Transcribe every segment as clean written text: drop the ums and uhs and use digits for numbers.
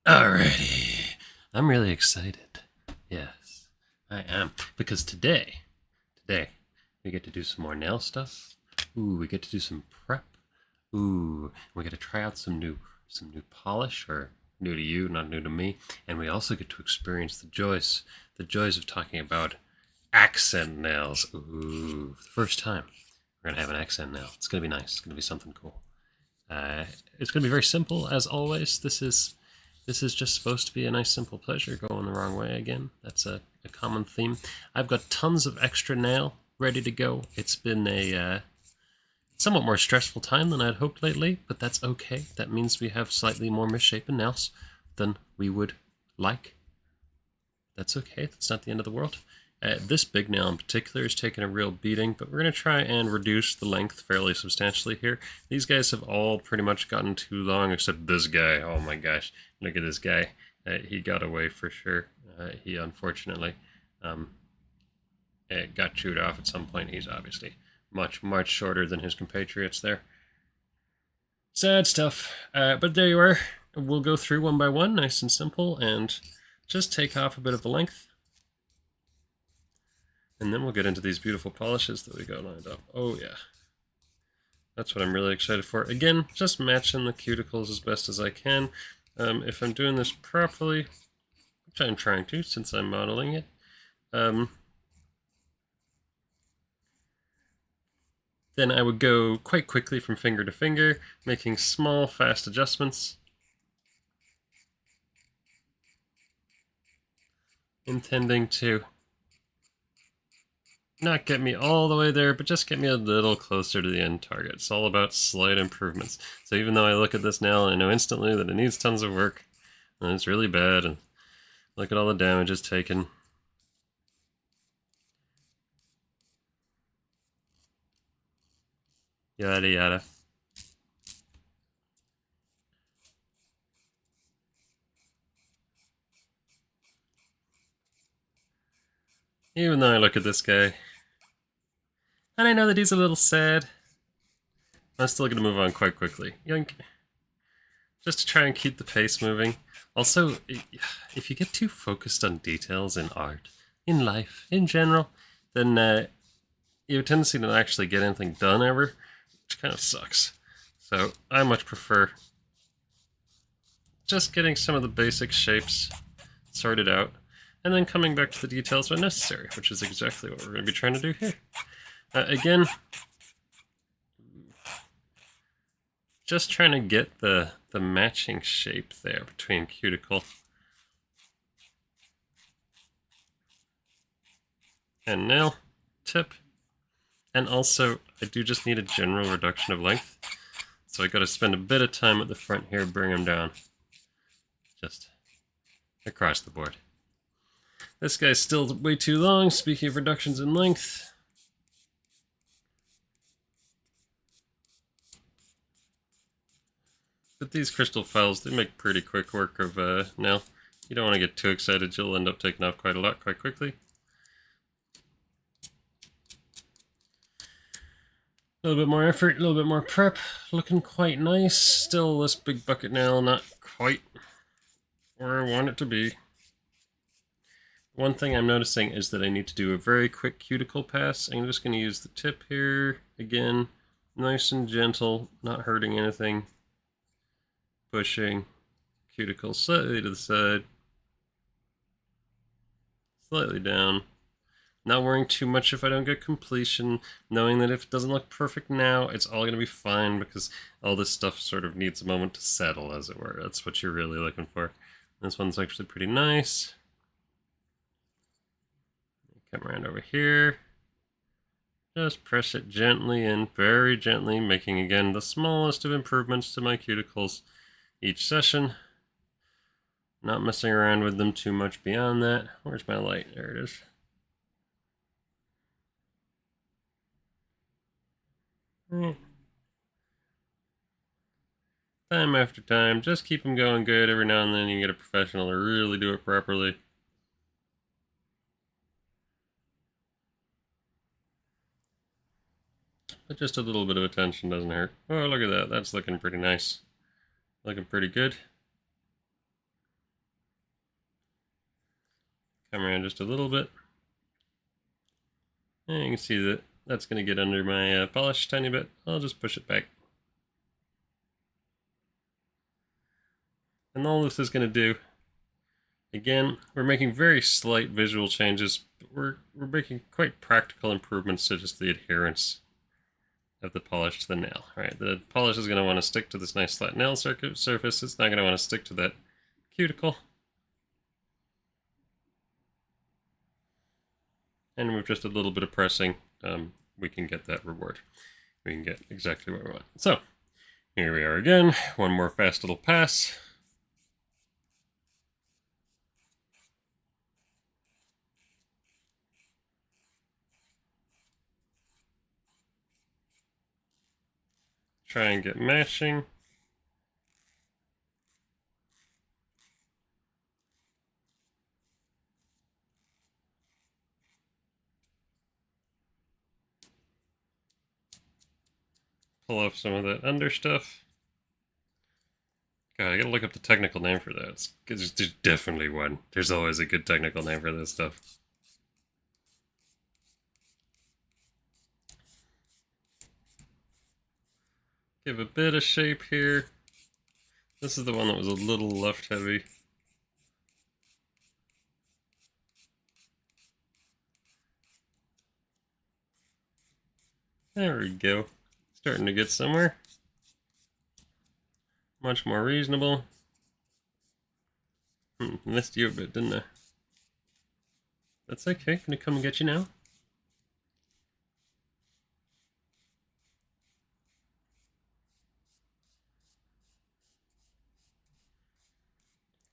Alrighty. I'm really excited. Yes, I am. Because today, we get to do some more nail stuff. Ooh, we get to do some prep. Ooh, we get to try out some new polish, or new to you, not new to me. And we also get to experience the joys of talking about accent nails. Ooh, for the first time, we're gonna have an accent nail. It's gonna be nice. It's gonna be something cool. Uh, it's going to be very simple, as always. This is just supposed to be a nice, simple pleasure going the wrong way again. That's a common theme. I've got tons of extra nail ready to go. It's been a somewhat more stressful time than I'd hoped lately, but that's okay. That means we have slightly more misshapen nails than we would like. That's okay. That's not the end of the world. This big nail in particular is taking a real beating, but we're going to try and reduce the length fairly substantially here. These guys have all pretty much gotten too long, except this guy. Oh my gosh, look at this guy. He got away for sure. He unfortunately um, got chewed off at some point. He's obviously much, much shorter than his compatriots there. Sad stuff. But there you are. We'll go through one by one, nice and simple, and just take off a bit of the length. And then we'll get into these beautiful polishes that we got lined up. Oh yeah. That's what I'm really excited for. Again, just matching the cuticles as best as I can. If I'm doing this properly, which I'm trying to since I'm modeling it, then I would go quite quickly from finger to finger, making small, fast adjustments, intending to not get me all the way there, but just get me a little closer to the end target. It's all about slight improvements. So even though I look at this nail and I know instantly that it needs tons of work, and it's really bad, and look at all the damage it's taken. Yada yada. Even though I look at this guy, and I know that he's a little sad, I'm still going to move on quite quickly. Yoink. Just to try and keep the pace moving. Also, if you get too focused on details in art, in life, in general, then you have a tendency to not actually get anything done ever, which kind of sucks. So I much prefer just getting some of the basic shapes sorted out, and then coming back to the details when necessary, which is exactly what we're going to be trying to do here. Again, just trying to get the matching shape there between cuticle and nail tip. And also, I do just need a general reduction of length. So I got to spend a bit of time at the front here, bring them down. Just across the board. This guy's still way too long, speaking of reductions in length. But these crystal files, they make pretty quick work of nail. You don't want to get too excited, you'll end up taking off quite a lot quite quickly. A little bit more effort, a little bit more prep, looking quite nice. Still, this big bucket nail not quite where I want it to be. One thing I'm noticing is that I need to do a very quick cuticle pass. I'm just going to use the tip here, again, nice and gentle, not hurting anything. Pushing, cuticle slightly to the side, slightly down. Not worrying too much if I don't get completion, knowing that if it doesn't look perfect now, it's all going to be fine because all this stuff sort of needs a moment to settle, as it were. That's what you're really looking for. This one's actually pretty nice. Come around over here. Just press it gently in, very gently, making again the smallest of improvements to my cuticles each session. Not messing around with them too much beyond that. Where's my light? There it is. Time after time, just keep them going good. Every now and then you get a professional to really do it properly. But just a little bit of attention doesn't hurt. Oh, look at that. That's looking pretty nice. Looking pretty good. Come around just a little bit. And you can see that that's going to get under my polish a tiny bit. I'll just push it back. And all this is going to do, again, we're making very slight visual changes, but we're making quite practical improvements to just the adherence of the polish to the nail. Right, the polish is going to want to stick to this nice flat nail surface. It's not going to want to stick to that cuticle. And with just a little bit of pressing, we can get that reward. We can get exactly what we want. So, here we are again. One more fast little pass. Try and get mashing. Pull off some of that under stuff. God, I gotta look up the technical name for that. There's definitely one. There's always a good technical name for this stuff. Give a bit of shape here. This is the one that was a little left heavy. There we go. Starting to get somewhere. Much more reasonable. Missed you a bit, didn't I? That's okay. Gonna come and get you now.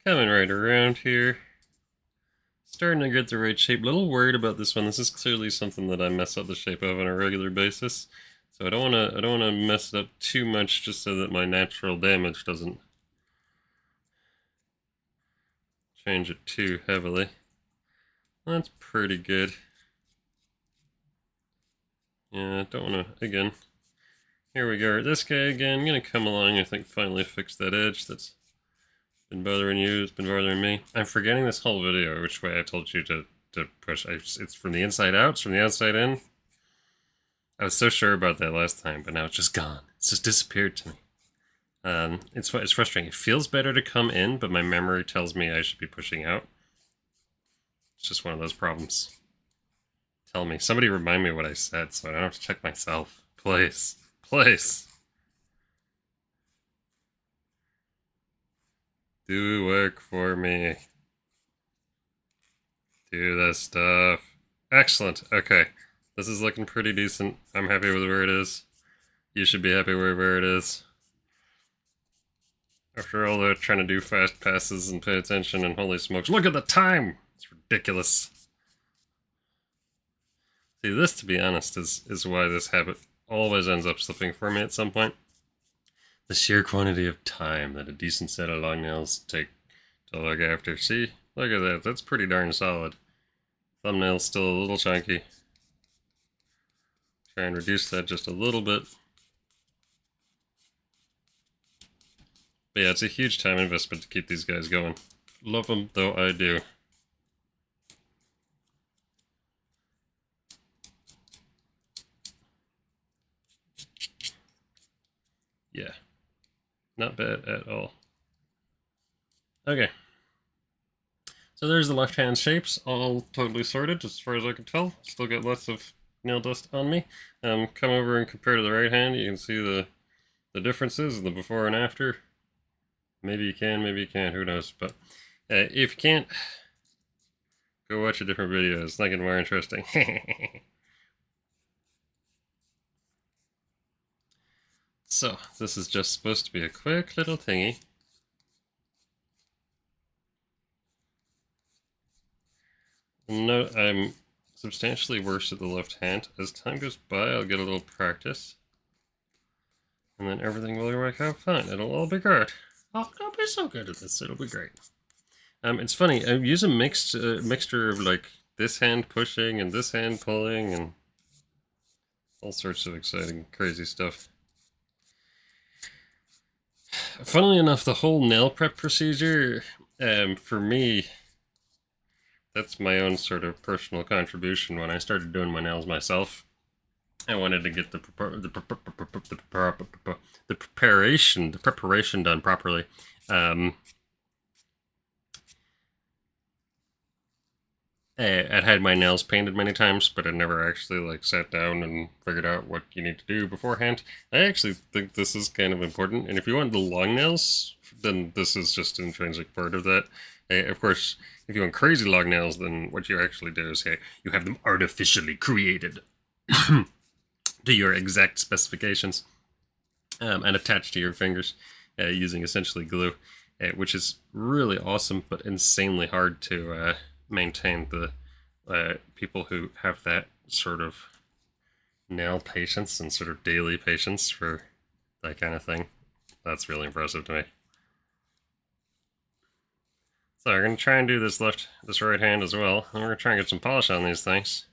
Coming right around here. Starting to get the right shape. A little worried about this one. This is clearly something that I mess up the shape of on a regular basis. So I don't wanna mess it up too much just so that my natural damage doesn't change it too heavily. That's pretty good. Yeah, don't wanna, again. Here we go. This guy again. I'm gonna come along, I think, finally fix that edge that's been bothering you, it's been bothering me. I'm forgetting this whole video, which way I told you to push. It's from the inside out, it's from the outside in. I was so sure about that last time, but now it's just gone. It's just disappeared to me. It's frustrating. It feels better to come in, but my memory tells me I should be pushing out. It's just one of those problems. Tell me. Somebody remind me what I said so I don't have to check myself. Please. Please. Do work for me. Do this stuff. Excellent. Okay. This is looking pretty decent. I'm happy with where it is. You should be happy with where it is. After all that, trying to do fast passes and pay attention, and holy smokes, look at the time! It's ridiculous. See, this, to be honest, is why this habit always ends up slipping for me at some point. The sheer quantity of time that a decent set of long nails take to look after. See? Look at that. That's pretty darn solid. Thumbnail's still a little chunky. Try and reduce that just a little bit. But yeah, it's a huge time investment to keep these guys going. Love them, though I do. Yeah. Not bad at all. Okay. So there's the left-hand shapes, all totally sorted, as far as I can tell. Still got lots of nail dust on me. Come over and compare to the right hand. You can see the differences, the before and after. Maybe you can, maybe you can't, who knows. But if you can't, go watch a different video. It's not getting more interesting. So, this is just supposed to be a quick little thingy. No, I'm substantially worse at the left hand. As time goes by, I'll get a little practice. And then everything will work out fine. It'll all be good. Oh, I'll be so good at this. It'll be great. It's funny. I use a mixture of like this hand pushing and this hand pulling and all sorts of exciting, crazy stuff. Funnily enough, the whole nail prep procedure, for me, that's my own sort of personal contribution. When I started doing my nails myself, I wanted to get the preparation done properly. I'd had my nails painted many times, but I never actually like sat down and figured out what you need to do beforehand. I actually think this is kind of important, and if you want the long nails, then this is just an intrinsic part of that. Of course, if you want crazy long nails, then what you actually do is, hey, you have them artificially created to your exact specifications and attached to your fingers using essentially glue, which is really awesome, but insanely hard to maintain. The people who have that sort of nail patience and sort of daily patience for that kind of thing, that's really impressive to me. So we're going to try and do this right hand as well, and we're going to try and get some polish on these things.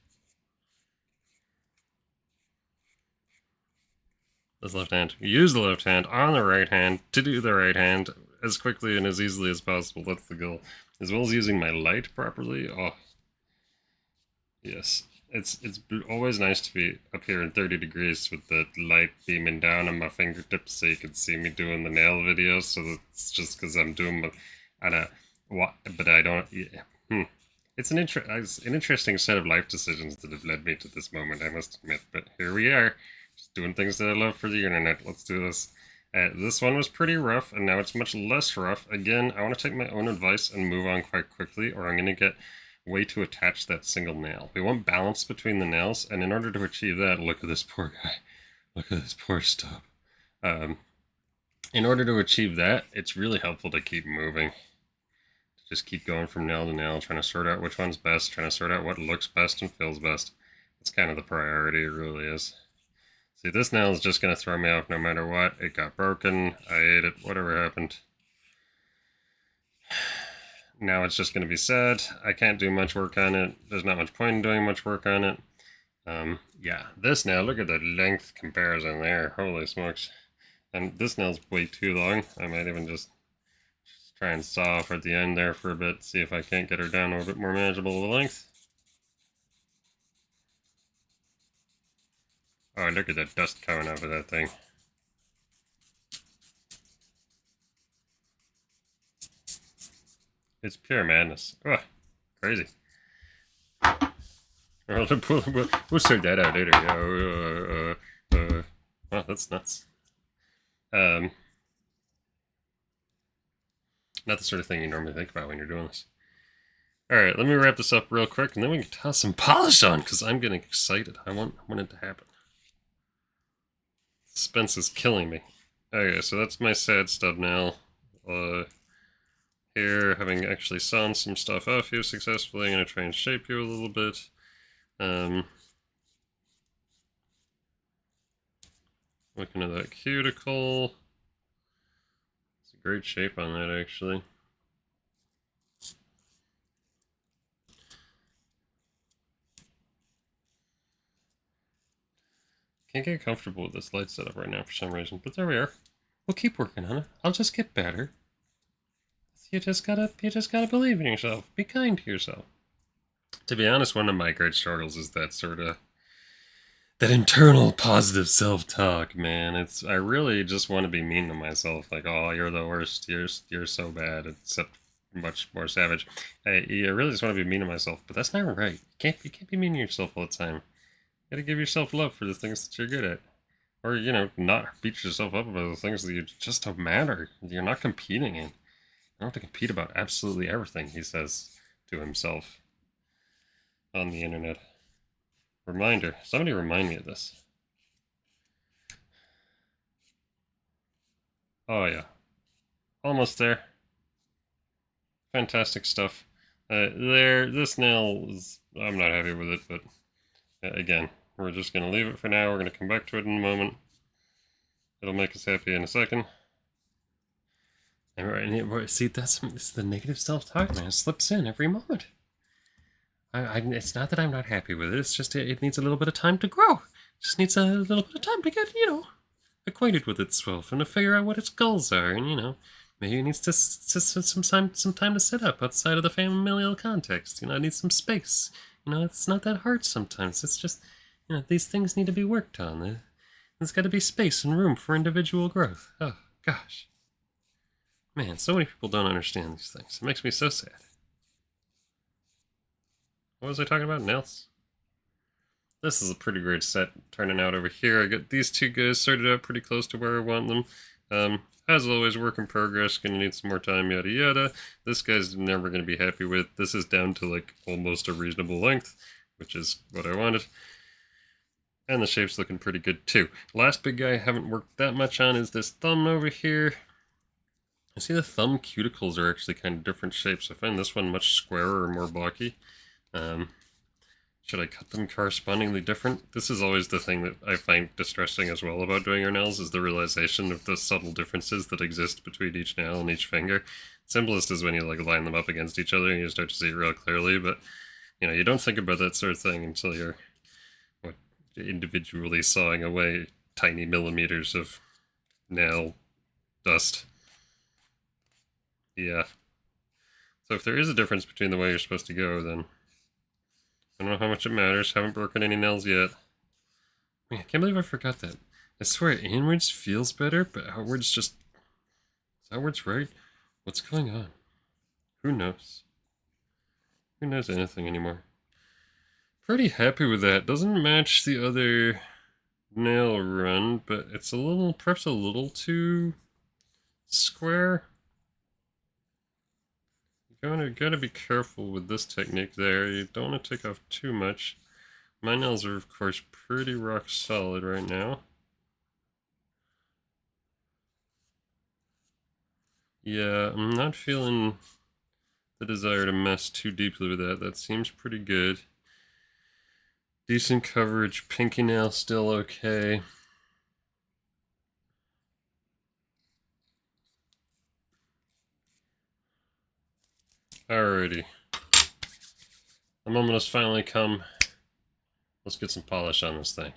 This left hand. Use the left hand on the right hand to do the right hand as quickly and as easily as possible. That's the goal. As well as using my light properly. Oh, yes. It's always nice to be up here in 30 degrees with the light beaming down on my fingertips so you can see me doing the nail videos. So that's just because I'm doing but I don't. Yeah. It's an interesting set of life decisions that have led me to this moment, I must admit. But here we are, just doing things that I love for the internet. Let's do this. This one was pretty rough, and now it's much less rough. Again, I want to take my own advice and move on quite quickly, or I'm going to get way too attached to that single nail. We want balance between the nails, and in order to achieve that, look at this poor guy. Look at this poor stub. In order to achieve that, it's really helpful to keep moving. Just keep going from nail to nail, trying to sort out which one's best, trying to sort out what looks best and feels best. It's kind of the priority, it really is. See, this nail is just going to throw me off no matter what. It got broken, I ate it, whatever happened. Now it's just going to be sad. I can't do much work on it. There's not much point in doing much work on it. Yeah, this nail, look at the length comparison there. Holy smokes. And this nail's way too long. I might even just try and saw off at the end there for a bit, see if I can't get her down to a bit more manageable of a length. Oh, look at that dust coming out of that thing. It's pure madness. Oh, crazy. We'll sort that out later. Oh, that's nuts. Not the sort of thing you normally think about when you're doing this. Alright, let me wrap this up real quick, and then we can toss some polish on, because I'm getting excited. I want it to happen. Suspense is killing me. Okay, so that's my sad stub nail. Here, having actually sawn some stuff off you successfully, I'm going to try and shape you a little bit. Looking at that cuticle. It's a great shape on that, actually. Can't get comfortable with this light setup right now for some reason, but there we are. We'll keep working on it. I'll just get better. You just gotta believe in yourself. Be kind to yourself. To be honest, one of my great struggles is that sort of that internal positive self-talk, man. I really just want to be mean to myself, like, oh, you're the worst. You're so bad, except much more savage. I really just want to be mean to myself, but that's not right. You can't be mean to yourself all the time. You gotta give yourself love for the things that you're good at. Or, not beat yourself up about the things that you just don't matter. You're not competing in. I don't have to compete about absolutely everything, he says to himself on the internet. Reminder. Somebody remind me of this. Oh, yeah. Almost there. Fantastic stuff. This nail is... I'm not happy with it, but again, we're just going to leave it for now. We're going to come back to it in a moment. It'll make us happy in a second. And see, it's the negative self-talk, man. It slips in every moment. It's not that I'm not happy with it. It's just it needs a little bit of time to grow. It just needs a little bit of time to get, acquainted with itself and to figure out what its goals are and, Maybe it needs to some time to sit up outside of the familial context. You know, it needs some space. You know, it's not that hard sometimes. It's just, you know, these things need to be worked on. There's got to be space and room for individual growth. Oh, gosh. Man, so many people don't understand these things. It makes me so sad. What was I talking about? Nails? This is a pretty great set turning out over here. I got these two guys sorted out pretty close to where I want them. As always, work in progress, gonna need some more time, yada yada. This guy's never gonna be happy with. This is down to like almost a reasonable length, which is what I wanted. And the shape's looking pretty good too. Last big guy I haven't worked that much on is this thumb over here. I see the thumb cuticles are actually kind of different shapes. I find this one much squarer or more blocky. Should I cut them correspondingly different? This is always the thing that I find distressing as well about doing your nails, is the realization of the subtle differences that exist between each nail and each finger. Simplest is when you like line them up against each other and you start to see it real clearly, but you know, you don't think about that sort of thing until you're individually sawing away tiny millimeters of nail dust. Yeah. So if there is a difference between the way you're supposed to go, then I don't know how much it matters. Haven't broken any nails yet. Man, I can't believe I forgot that. I swear, inwards feels better, but outwards just... Is outwards right? What's going on? Who knows? Who knows anything anymore? Pretty happy with that. Doesn't match the other nail run, but it's a little, perhaps a little too square. You gotta be careful with this technique there. You don't want to take off too much. My nails are, of course, pretty rock solid right now. Yeah, I'm not feeling the desire to mess too deeply with that. That seems pretty good. Decent coverage. Pinky nail still okay. Alrighty. The moment has finally come. Let's get some polish on this thing.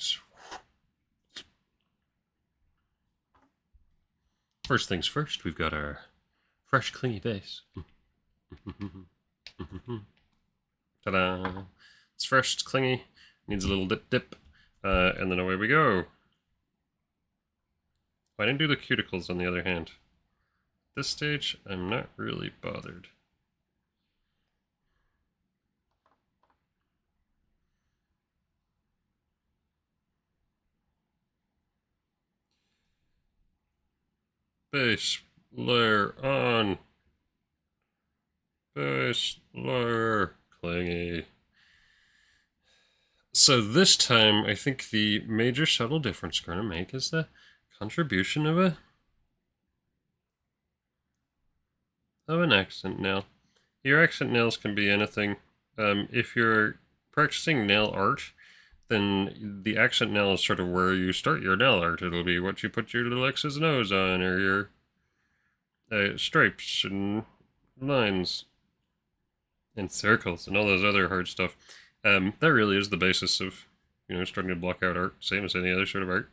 First things first, we've got our fresh, clingy base. Ta-da! It's fresh, it's clingy, needs a little dip, and then away we go. I didn't do the cuticles on the other hand. At this stage, I'm not really bothered. Base layer on. Base layer clingy. So this time, I think the major subtle difference we're going to make is the contribution of an accent nail. Your accent nails can be anything. If you're practicing nail art, then the accent nail is sort of where you start your nail art. It'll be what you put your little X's and O's on, or your stripes and lines and circles and all those other hard stuff. That really is the basis of, you know, starting to block out art, same as any other sort of art.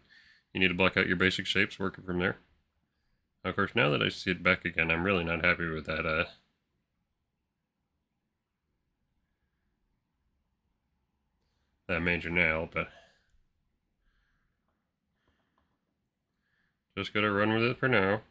You need to block out your basic shapes, working from there. Of course, now that I see it back again, I'm really not happy with that, that major nail, but just gotta run with it for now.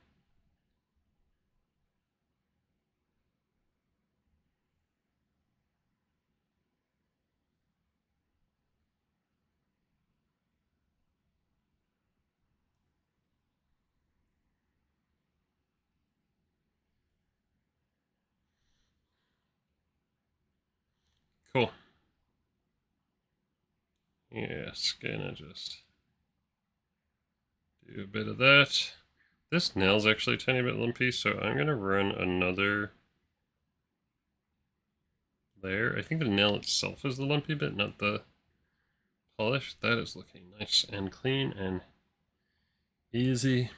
Cool. Yes, gonna just do a bit of that. This nail's actually a tiny bit lumpy, so I'm gonna run another layer. I think the nail itself is the lumpy bit, not the polish. That is looking nice and clean and easy.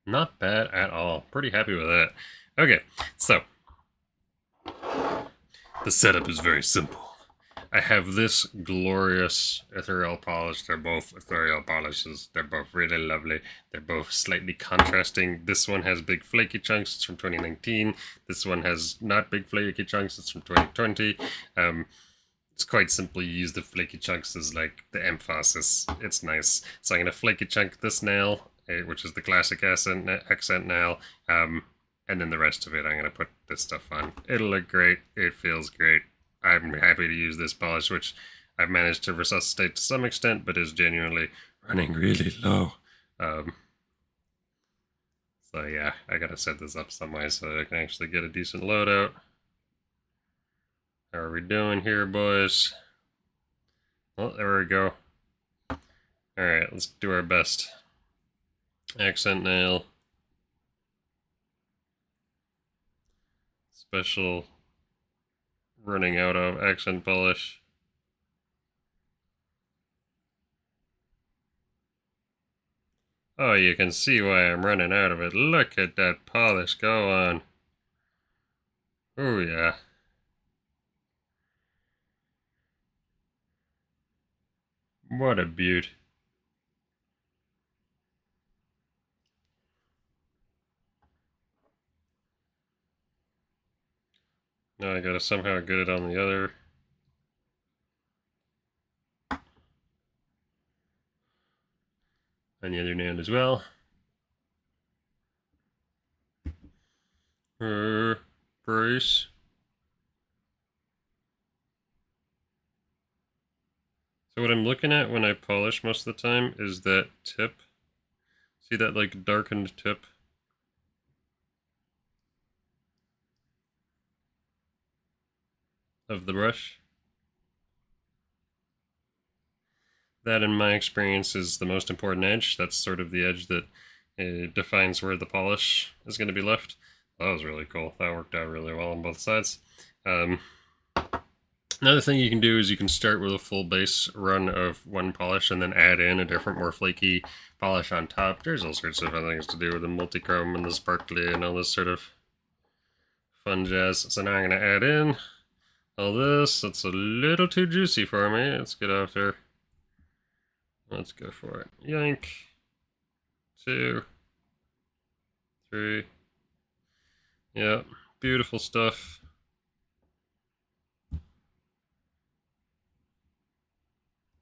Not bad at all. Pretty happy with that. Okay, so The setup is very simple. I have this glorious ethereal polish. They're both ethereal polishes. They're both really lovely. They're both slightly contrasting. This one has big flaky chunks. It's from 2019. This one has not big flaky chunks. It's from 2020. It's quite simple. You use the flaky chunks as like the emphasis. It's nice. So I'm going to flaky chunk this nail, which is the classic accent nail. And then the rest of it, I'm going to put this stuff on. It'll look great. It feels great. I'm happy to use this polish, which I've managed to resuscitate to some extent, but is genuinely running really low. So yeah, I gotta set this up some way so that I can actually get a decent loadout. How are we doing here, boys? Well, there we go. Alright, let's do our best. Accent nail. Special running out of accent polish. Oh, you can see why I'm running out of it. Look at that polish go on. Oh yeah. What a beaut. Now I gotta somehow get it on the other. On the other nail as well. Brace. So what I'm looking at when I polish most of the time is that tip. See that like darkened tip? Of the brush? That, in my experience, is the most important edge. That's sort of the edge that defines where the polish is going to be left. That was really cool. That worked out really well on both sides. Another thing you can do is you can start with a full base run of one polish and then add in a different, more flaky polish on top. There's all sorts of other things to do with the multichrome and the sparkly and all this sort of fun jazz. So now I'm going to add in all this. That's a little too juicy for me. Let's get out there. Let's go for it. Yank. 2, 3. Yeah, beautiful stuff.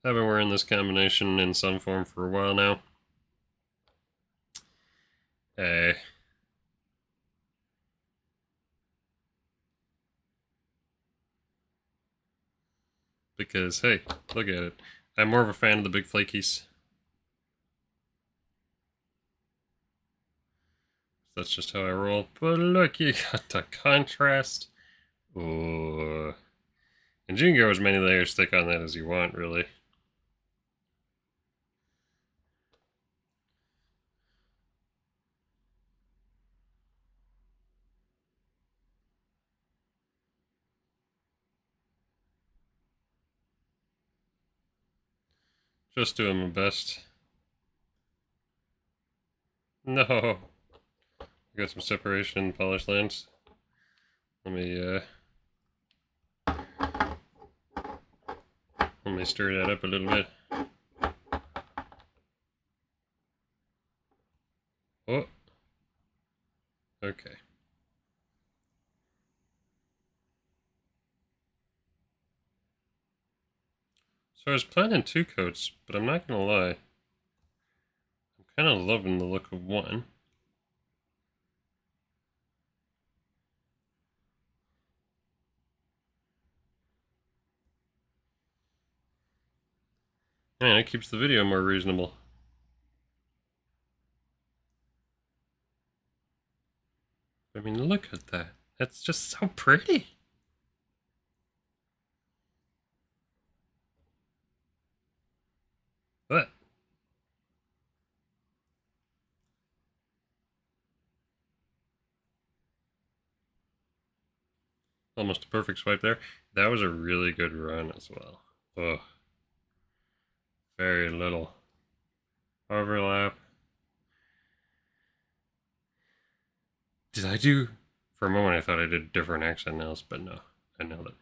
I've been wearing this combination in some form for a while now. Because, hey, look at it. I'm more of a fan of the big flakies. That's just how I roll. But look, you got the contrast. Ooh. And you can go as many layers thick on that as you want, really. Just doing my best. No. Got some separation in polished lines. Let me stir that up a little bit. Oh. Okay. So I was planning 2 coats, but I'm not gonna lie. I'm kind of loving the look of one. And it keeps the video more reasonable. I mean, look at that. That's just so pretty. What? Almost a perfect swipe there. That was a really good run as well. Ugh. Very little overlap. Did I do... For a moment I thought I did different accent nails, but no. I nailed it.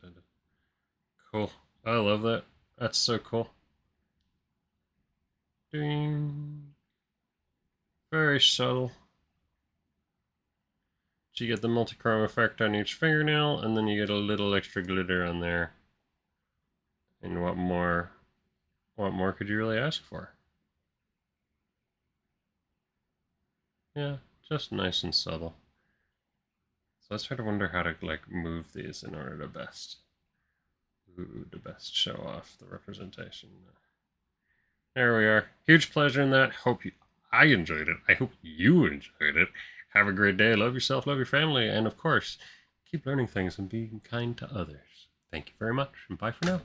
represented. Cool. I love that. That's so cool. Ding. Very subtle. So you get the multichrome effect on each fingernail, and then you get a little extra glitter on there. And what more could you really ask for? Yeah, just nice and subtle. So let's try to wonder how to like move these in order to best show off the representation. There we are. Huge pleasure in that. I enjoyed it. I hope you enjoyed it. Have a great day. Love yourself, love your family, and of course, keep learning things and being kind to others. Thank you very much, and bye for now.